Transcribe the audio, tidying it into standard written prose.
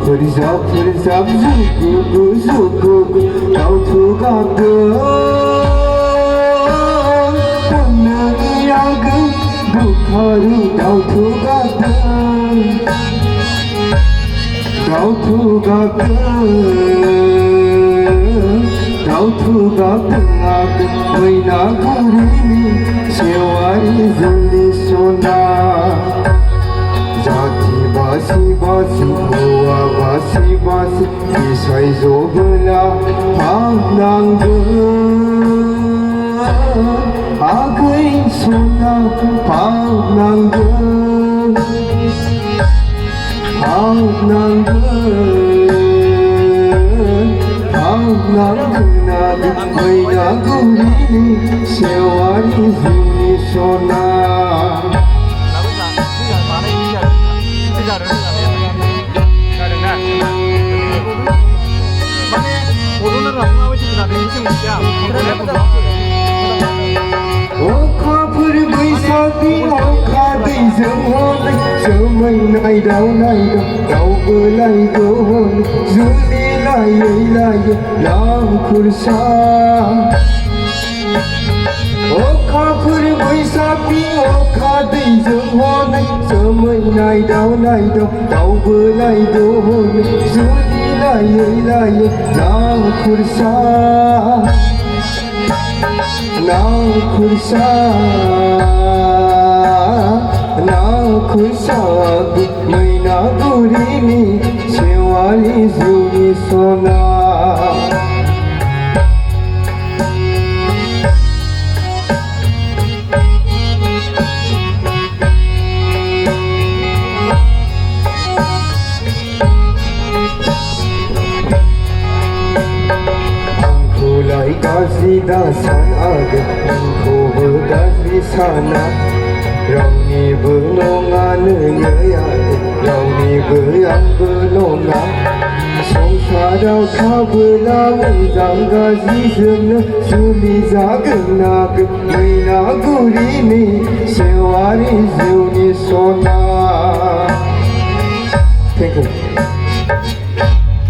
버리잡 수구구 nautu가든 본능이 약은 북하루 nautu가든 악은 의나구리니 세월이 들리소나 Basi Hua basi Isai zobla Pananggan Agay suna Pananggan May nagurini Sewari zuni sona Khapur baisakhi okha dei jong samai nai dau dau lai do zuli lai lam khursa khapur baisakhi okha dei jong samai nai dau dau lai do zuli lai lam khursa Nakursa May nagurini Sewali zuni sona Angkulai gazi dasan agak Angko gazi sana Raunibu nongan ngayat Raunibu yang belongan Songsadau kabelang Zangga zizena Suli zagenak May nagurini Sewari zuni sona Thank you